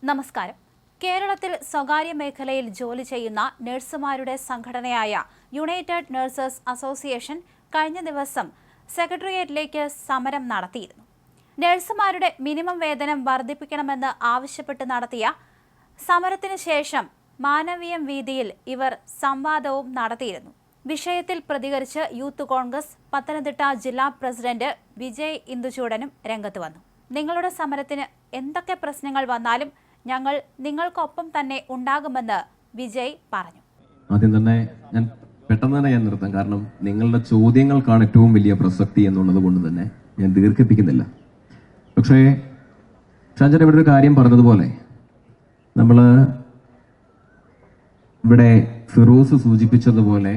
നമസ്കാരം. കേരളത്തിൽ സ്വകാര്യ മേഖലയിൽ ജോലി ചെയ്യുന്ന നഴ്സുമാരുടെ സംഘടനയായ യുണൈറ്റഡ് നഴ്സസ് അസോസിയേഷൻ കഴിഞ്ഞ ദിവസം സെക്രട്ടേറിയറ്റിലേക്ക് സമരം നടത്തിയിരുന്നു. നഴ്സുമാരുടെ മിനിമം വേതനം വർദ്ധിപ്പിക്കണമെന്ന് ആവശ്യപ്പെട്ട് നടത്തിയ സമരത്തിന് ശേഷം മാനവീയം വീതിയിൽ ഇവർ സംവാദവും നടത്തിയിരുന്നു. വിഷയത്തിൽ പ്രതികരിച്ച് യൂത്ത് കോൺഗ്രസ് പത്തനംതിട്ട ജില്ലാ പ്രസിഡന്റ് വിജയ് ഇന്ദുചൂടനും രംഗത്ത് വന്നു. നിങ്ങളുടെ സമരത്തിന് എന്തൊക്കെ പ്രശ്നങ്ങൾ വന്നാലും ഞങ്ങൾ നിങ്ങൾക്കൊപ്പം തന്നെ ഉണ്ടാകുമെന്ന് വിജയ് പറഞ്ഞു. ആദ്യം തന്നെ ഞാൻ പെട്ടെന്ന് തന്നെ നിർത്താം, കാരണം നിങ്ങളുടെ ചോദ്യങ്ങൾക്കാണ് ഏറ്റവും വലിയ പ്രസക്തി എന്നുള്ളത് കൊണ്ട് തന്നെ ഞാൻ ദീർഘിപ്പിക്കുന്നില്ല. പക്ഷേ ഷാജൻ ഇവിടെ ഒരു കാര്യം പറഞ്ഞതുപോലെ നമ്മൾ ഇവിടെ ഫിറോസ് സൂചിപ്പിച്ചതുപോലെ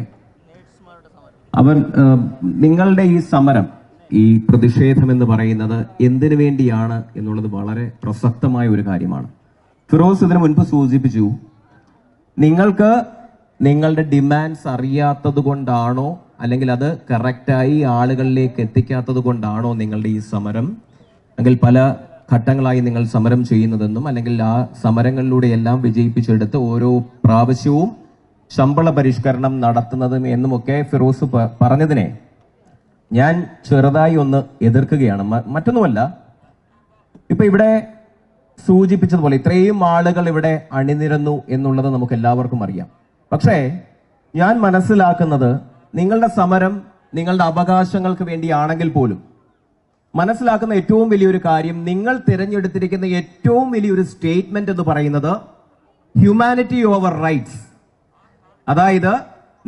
നിങ്ങളുടെ ഈ സമരം, ഈ പ്രതിഷേധം എന്ന് പറയുന്നത് എന്തിനു വേണ്ടിയാണ് എന്നുള്ളത് വളരെ പ്രസക്തമായ ഒരു കാര്യമാണ്. ഫിറോസ് ഇതിനു മുൻപ് സൂചിപ്പിച്ചു, നിങ്ങൾക്ക് നിങ്ങളുടെ ഡിമാൻഡ്സ് അറിയാത്തത് കൊണ്ടാണോ അല്ലെങ്കിൽ അത് കറക്റ്റായി ആളുകളിലേക്ക് എത്തിക്കാത്തത് കൊണ്ടാണോ നിങ്ങളുടെ ഈ സമരം, അല്ലെങ്കിൽ പല ഘട്ടങ്ങളായി നിങ്ങൾ സമരം ചെയ്യുന്നതെന്നും അല്ലെങ്കിൽ ആ സമരങ്ങളിലൂടെ എല്ലാം വിജയിപ്പിച്ചെടുത്ത് ഓരോ പ്രാവശ്യവും ശമ്പള പരിഷ്കരണം നടത്തുന്നതും എന്നുമൊക്കെ ഫിറോസ് പറഞ്ഞതിനെ ഞാൻ ചെറുതായി ഒന്ന് എതിർക്കുകയാണ്. മറ്റൊന്നുമല്ല, ഇപ്പൊ ഇവിടെ സൂചിപ്പിച്ചതുപോലെ ഇത്രയും ആളുകൾ ഇവിടെ അണിനിരന്നു എന്നുള്ളത് നമുക്ക് എല്ലാവർക്കും അറിയാം. പക്ഷേ ഞാൻ മനസ്സിലാക്കുന്നത് നിങ്ങളുടെ സമരം നിങ്ങളുടെ അവകാശങ്ങൾക്ക് വേണ്ടിയാണെങ്കിൽ പോലും മനസ്സിലാക്കുന്ന ഏറ്റവും വലിയൊരു കാര്യം, നിങ്ങൾ തിരഞ്ഞെടുത്തിരിക്കുന്ന ഏറ്റവും വലിയൊരു സ്റ്റേറ്റ്മെന്റ് എന്ന് പറയുന്നത് ഹ്യൂമാനിറ്റി ഓവർ റൈറ്റ്സ്. അതായത്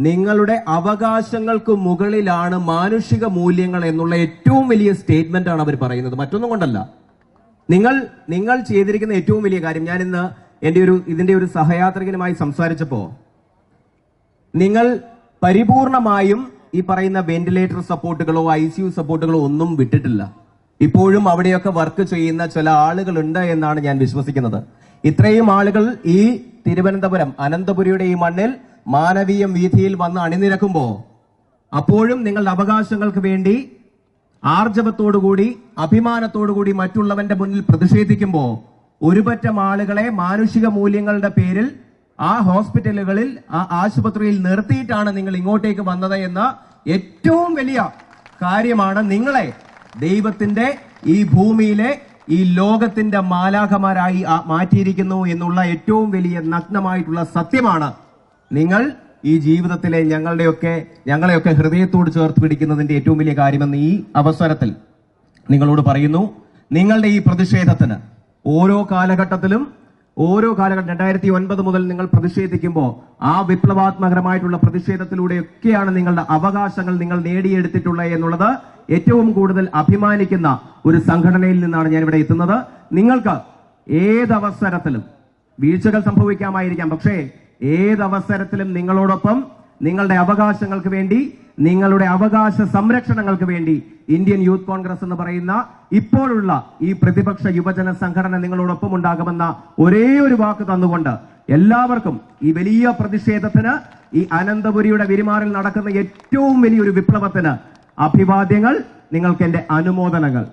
നിങ്ങളുടെ അവകാശങ്ങൾക്ക് മുകളിലാണ് മാനുഷിക മൂല്യങ്ങൾ എന്നുള്ള ഏറ്റവും വലിയ സ്റ്റേറ്റ്മെന്റ് ആണ് അവർ പറയുന്നത്. മറ്റൊന്നും കൊണ്ടല്ല, നിങ്ങൾ ചെയ്തിരിക്കുന്ന ഏറ്റവും വലിയ കാര്യം, ഞാൻ ഇന്ന് ഇതിന്റെ ഒരു സഹയാത്രികനുമായി സംസാരിച്ചപ്പോ നിങ്ങൾ പരിപൂർണമായും ഈ പറയുന്ന വെന്റിലേറ്റർ സപ്പോർട്ടുകളോ ICU സപ്പോർട്ടുകളോ ഒന്നും വിട്ടിട്ടില്ല. ഇപ്പോഴും അവിടെയൊക്കെ വർക്ക് ചെയ്യുന്ന ചില ആളുകൾ ഉണ്ട് എന്നാണ് ഞാൻ വിശ്വസിക്കുന്നത്. ഇത്രയും ആളുകൾ ഈ തിരുവനന്തപുരം അനന്തപുരിയുടെ ഈ മണ്ണിൽ മാനവീയം വീഥിയിൽ വന്ന് അണിനിരക്കുമ്പോ അപ്പോഴും നിങ്ങളുടെ അവകാശങ്ങൾക്ക് വേണ്ടി ആർജവത്തോടുകൂടി അഭിമാനത്തോടുകൂടി മറ്റുള്ളവന്റെ മുന്നിൽ പ്രതിഷേധിക്കുമ്പോ ഒരുപറ്റം ആളുകളെ മാനുഷിക മൂല്യങ്ങളുടെ പേരിൽ ആ ഹോസ്പിറ്റലുകളിൽ ആ ആശുപത്രിയിൽ നിർത്തിയിട്ടാണ് നിങ്ങൾ ഇങ്ങോട്ടേക്ക് വന്നത് എന്ന ഏറ്റവും വലിയ കാര്യമാണ് നിങ്ങളെ ദൈവത്തിന്റെ ഈ ഭൂമിയിലെ ഈ ലോകത്തിന്റെ മാലാഖമാരായി മാറ്റിയിരിക്കുന്നു എന്നുള്ള ഏറ്റവും വലിയ നഗ്നമായിട്ടുള്ള സത്യമാണ് നിങ്ങൾ ഈ ജീവിതത്തിലെ ഞങ്ങളെയൊക്കെ ഹൃദയത്തോട് ചേർത്ത് പിടിക്കുന്നതിന്റെ ഏറ്റവും വലിയ കാര്യമെന്ന് ഈ അവസരത്തിൽ നിങ്ങളോട് പറയുന്നു. നിങ്ങളുടെ ഈ പ്രതിഷേധത്തിന് ഓരോ കാലഘട്ടത്തിലും 2009 മുതൽ നിങ്ങൾ പ്രതിഷേധിക്കുമ്പോൾ ആ വിപ്ലവാത്മകരമായിട്ടുള്ള പ്രതിഷേധത്തിലൂടെയൊക്കെയാണ് നിങ്ങളുടെ അവകാശങ്ങൾ നിങ്ങൾ നേടിയെടുത്തിട്ടുള്ളത് എന്നുള്ളത് ഏറ്റവും കൂടുതൽ അഭിമാനിക്കുന്ന ഒരു സംഘടനയിൽ നിന്നാണ് ഞാൻ ഇവിടെ എത്തുന്നത്. നിങ്ങൾക്ക് ഏതവസരത്തിലും വീഴ്ചകൾ സംഭവിക്കാമായിരിക്കാം, പക്ഷേ ഏതവസരത്തിലും നിങ്ങളോടൊപ്പം നിങ്ങളുടെ അവകാശങ്ങൾക്ക് വേണ്ടി, നിങ്ങളുടെ അവകാശ സംരക്ഷണങ്ങൾക്ക് വേണ്ടി ഇന്ത്യൻ യൂത്ത് കോൺഗ്രസ് എന്ന് പറയുന്ന ഇപ്പോഴുള്ള ഈ പ്രതിപക്ഷ യുവജന സംഘടന നിങ്ങളോടൊപ്പം ഉണ്ടാകുമെന്ന ഒരേ ഒരു വാക്ക് തന്നുകൊണ്ട് എല്ലാവർക്കും ഈ വലിയ പ്രതിഷേധത്തിന്, ഈ അനന്തപുരിയുടെ വിരിമാറിൽ നടക്കുന്ന ഏറ്റവും വലിയൊരു വിപ്ലവത്തിന് അഭിവാദ്യങ്ങൾ, നിങ്ങൾക്ക് എന്റെ അനുമോദനങ്ങൾ.